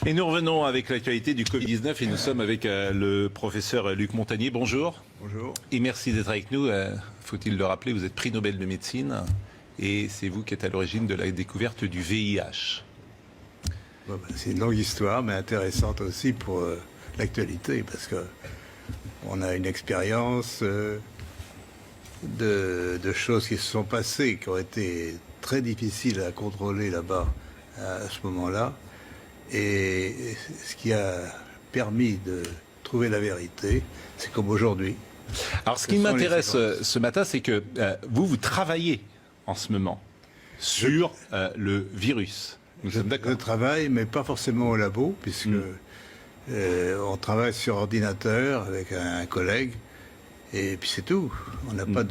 Et nous revenons avec l'actualité du Covid-19 et nous sommes avec le professeur Luc Montagnier. Bonjour. Bonjour. Et merci d'être avec nous. Faut-il le rappeler, vous êtes prix Nobel de médecine et c'est vous qui êtes à l'origine de la découverte du VIH. Bon, c'est une longue histoire, mais intéressante aussi pour l'actualité, parce que on a une expérience de choses qui se sont passées, qui ont été très difficiles à contrôler là-bas à ce moment-là. Et ce qui a permis de trouver la vérité, c'est comme aujourd'hui. Alors ce qui m'intéresse ce matin, c'est que vous travaillez en ce moment sur le virus. Nous sommes d'accord. Je travaille, mais pas forcément au labo, puisque on travaille sur ordinateur avec un collègue, et puis c'est tout. On n'a pas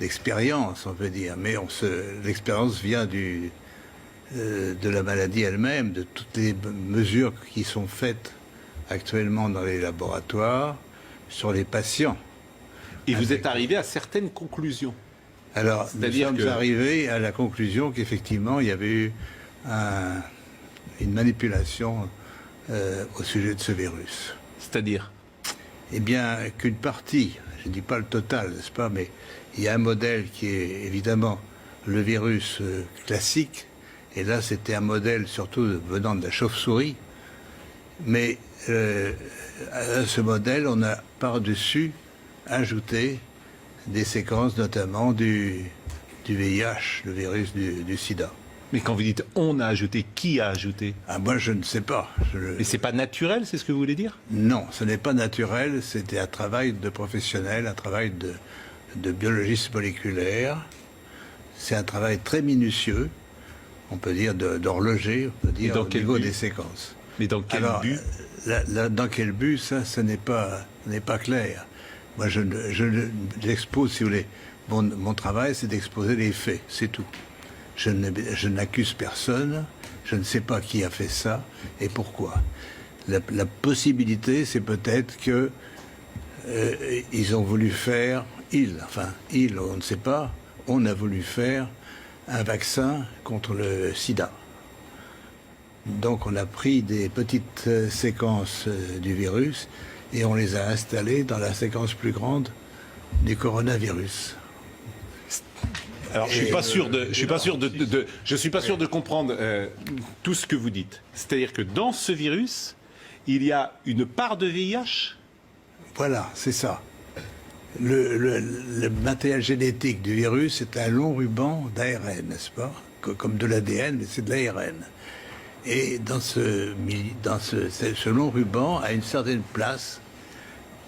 d'expérience, on peut dire, mais l'expérience vient de la maladie elle-même, de toutes les mesures qui sont faites actuellement dans les laboratoires sur les patients. Et vous êtes arrivé à certaines conclusions. Alors, nous sommes arrivés à la conclusion qu'effectivement, il y avait eu une manipulation au sujet de ce virus. C'est-à-dire ? Eh bien, qu'une partie, je ne dis pas le total, n'est-ce pas, mais il y a un modèle qui est évidemment le virus classique. Et là, c'était un modèle surtout venant de la chauve-souris. Mais à ce modèle, on a par-dessus ajouté des séquences, notamment du VIH, le virus du sida. Mais quand vous dites « on a ajouté », qui a ajouté ? Ah, moi, je ne sais pas. Mais c'est pas naturel, c'est ce que vous voulez dire ? Non, ce n'est pas naturel. C'était un travail de professionnel, un travail de biologiste moléculaire. C'est un travail très minutieux. On peut dire d'horloger, on peut dire au niveau des séquences. Mais dans quel but ? Dans quel but, ça n'est pas clair. Moi, j'expose, si vous voulez, mon travail, c'est d'exposer les faits, c'est tout. Je n'accuse personne, je ne sais pas qui a fait ça et pourquoi. La possibilité, c'est peut-être que ils ont voulu faire, on ne sait pas, on a voulu faire un vaccin contre le sida. Donc on a pris des petites séquences du virus et on les a installées dans la séquence plus grande du coronavirus. Alors je suis pas sûr de comprendre tout ce que vous dites. C'est-à-dire que dans ce virus, il y a une part de VIH ? Voilà, c'est ça. Le matériel génétique du virus est un long ruban d'ARN, n'est-ce pas ? Comme de l'ADN, mais c'est de l'ARN. Et dans ce long ruban, à une certaine place,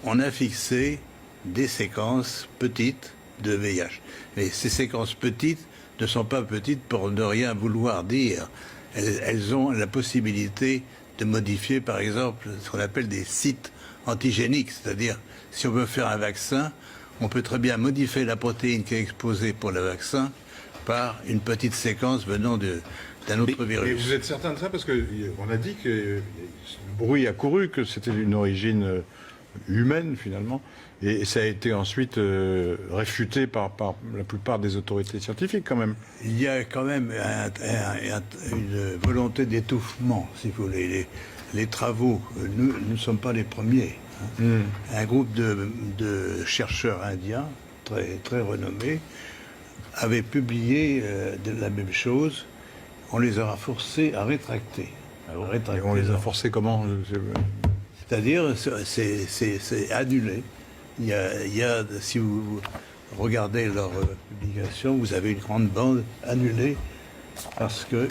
on a fixé des séquences petites de VIH. Mais ces séquences petites ne sont pas petites pour ne rien vouloir dire. Elles ont la possibilité de modifier, par exemple, ce qu'on appelle des sites antigéniques, c'est-à-dire, si on veut faire un vaccin, on peut très bien modifier la protéine qui est exposée pour le vaccin par une petite séquence venant d'un autre virus. Mais vous êtes certain de ça? Parce qu'on a dit que le bruit a couru, que c'était d'une origine humaine, finalement, et ça a été ensuite réfuté par la plupart des autorités scientifiques, quand même. Il y a quand même une volonté d'étouffement, si vous voulez. Les travaux, nous ne sommes pas les premiers. Un groupe de chercheurs indiens, très, très renommés, avait publié la même chose. On les a forcés à rétracter. Et on les a forcés comment? C'est-à-dire, c'est annulé. Il y a, si vous regardez leur publication, vous avez une grande bande annulée parce que...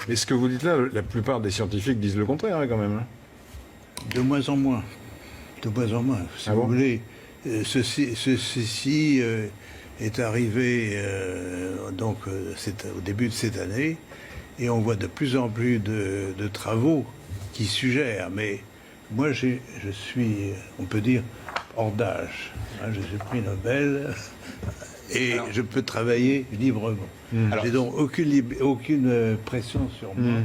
Mais ce que vous dites là, la plupart des scientifiques disent le contraire, hein, quand même. Hein. De moins en moins. De moins en moins. Si vous voulez, ceci est arrivé au début de cette année, et on voit de plus en plus de travaux qui suggèrent, mais moi je suis, on peut dire, hors d'âge. Je suis prix Nobel et je peux travailler librement. J'ai donc aucune pression sur moi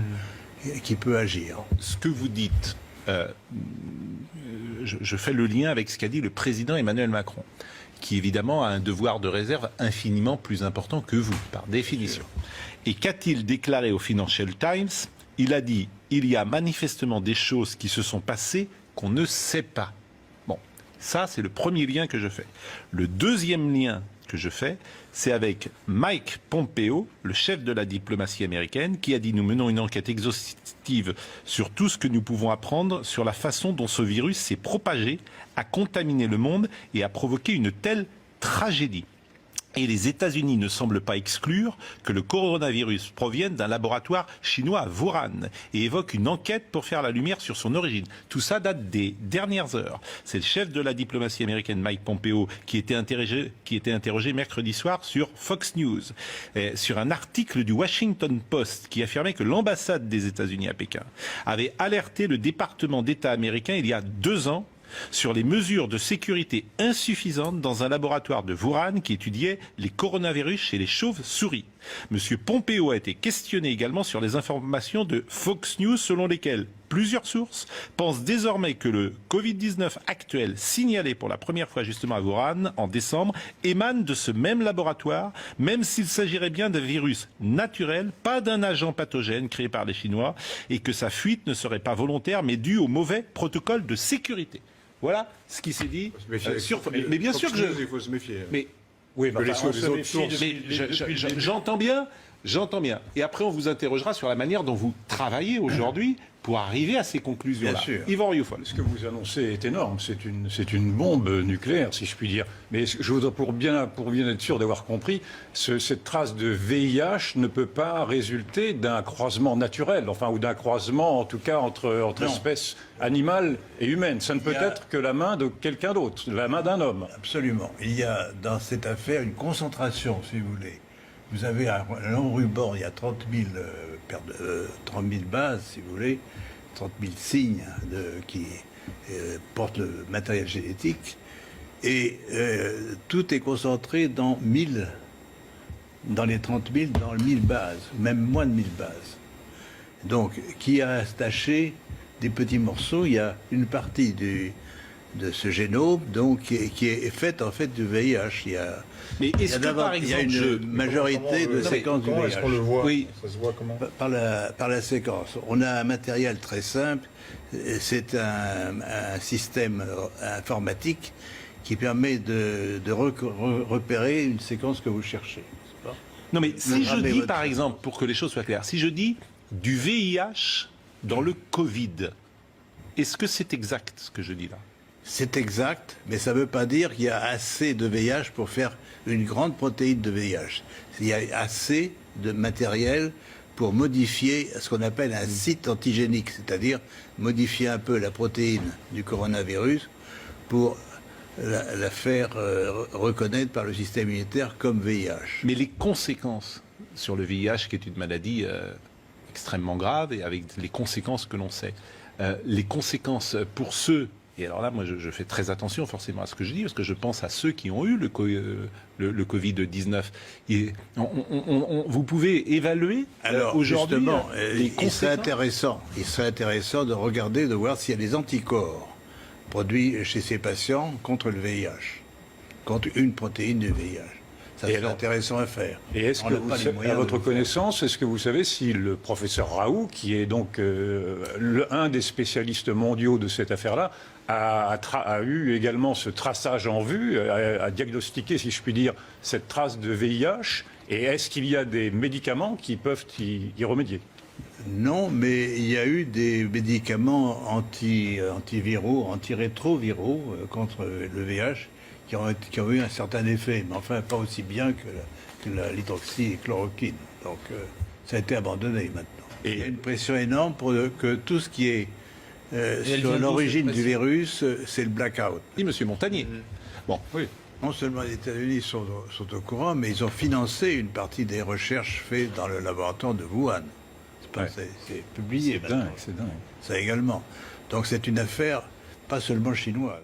qui peut agir. Ce que vous dites, je fais le lien avec ce qu'a dit le président Emmanuel Macron, qui évidemment a un devoir de réserve infiniment plus important que vous, par définition. Et qu'a-t-il déclaré au Financial Times? il a dit il y a manifestement des choses qui se sont passées qu'on ne sait pas. Bon, ça c'est le premier lien que je fais. Le deuxième lien que je fais, c'est avec Mike Pompeo, le chef de la diplomatie américaine, qui a dit nous menons une enquête exhaustive sur tout ce que nous pouvons apprendre sur la façon dont ce virus s'est propagé, a contaminé le monde et a provoqué une telle tragédie. Et les États-Unis ne semblent pas exclure que le coronavirus provienne d'un laboratoire chinois à Wuhan et évoquent une enquête pour faire la lumière sur son origine. Tout ça date des dernières heures. C'est le chef de la diplomatie américaine, Mike Pompeo, qui était interrogé mercredi soir sur Fox News, sur un article du Washington Post qui affirmait que l'ambassade des États-Unis à Pékin avait alerté le département d'État américain il y a 2 ans sur les mesures de sécurité insuffisantes dans un laboratoire de Wuhan qui étudiait les coronavirus chez les chauves-souris. Monsieur Pompeo a été questionné également sur les informations de Fox News selon lesquelles plusieurs sources pensent désormais que le Covid-19 actuel, signalé pour la première fois justement à Wuhan en décembre, émane de ce même laboratoire, même s'il s'agirait bien d'un virus naturel, pas d'un agent pathogène créé par les Chinois, et que sa fuite ne serait pas volontaire mais due au mauvais protocole de sécurité. Voilà ce qui s'est dit sur... Mais bien sûr que je... Il faut se méfier. Mais oui, mais les autres sources. mais j'entends bien, j'entends bien. Et après, on vous interrogera sur la manière dont vous travaillez aujourd'hui pour arriver à ces conclusions-là. Bien sûr. Yvan Rioufol. Ce que vous annoncez est énorme. C'est une bombe nucléaire, si je puis dire. Mais je voudrais, pour bien être sûr d'avoir compris, cette trace de VIH ne peut pas résulter d'un croisement naturel, enfin, ou d'un croisement, en tout cas, entre espèces animales et humaines. Ça ne peut être que la main de quelqu'un d'autre, la main d'un homme. Absolument. Il y a dans cette affaire une concentration, si vous voulez. Vous avez à long ruban, il y a 30 000 bases, si vous voulez, 30 000 signes qui portent le matériel génétique. Et tout est concentré dans les 30 000, dans 1000 bases, même moins de 1000 bases. Donc, qui a attaché des petits morceaux, il y a une partie de ce génome donc, qui est faite en fait du VIH. Mais est-ce que, par exemple, il y a une majorité de séquences du VIH. Est-ce qu'on le voit? Oui. Ça se voit comment? Par la séquence. On a un matériel très simple. C'est un système informatique qui permet de repérer une séquence que vous cherchez. Non, mais si je dis, par exemple, pour que les choses soient claires, si je dis du VIH dans le Covid, est-ce que c'est exact ce que je dis là? C'est exact, mais ça ne veut pas dire qu'il y a assez de VIH pour faire une grande protéine de VIH. Il y a assez de matériel pour modifier ce qu'on appelle un site antigénique, c'est-à-dire modifier un peu la protéine du coronavirus pour la faire reconnaître par le système immunitaire comme VIH. Mais les conséquences sur le VIH, qui est une maladie extrêmement grave, et avec les conséquences que l'on sait, les conséquences pour ceux... Et alors là, moi, je fais très attention forcément à ce que je dis, parce que je pense à ceux qui ont eu le Covid-19. Et vous pouvez évaluer aujourd'hui les conséquences. Il serait intéressant de regarder, de voir s'il y a des anticorps produits chez ces patients contre le VIH, contre une protéine du VIH. Ça serait intéressant à faire. Et est-ce que, à votre connaissance, est-ce que vous savez si le professeur Raoult, qui est donc un des spécialistes mondiaux de cette affaire-là, a eu également ce traçage en vue, a diagnostiqué, si je puis dire, cette trace de VIH, et est-ce qu'il y a des médicaments qui peuvent y remédier? Non, mais il y a eu des médicaments antiviraux, antirétroviraux contre le VIH qui ont eu un certain effet, mais enfin pas aussi bien que l'hydroxychloroquine. Donc ça a été abandonné maintenant. Et il y a une pression énorme pour que tout ce qui est sur l'origine du virus, c'est le blackout. Oui, monsieur Montagnier. Bon, oui. Non seulement les États-Unis sont au courant, mais ils ont financé une partie des recherches faites dans le laboratoire de Wuhan. C'est publié maintenant. C'est dingue. Ça également. Donc c'est une affaire pas seulement chinoise.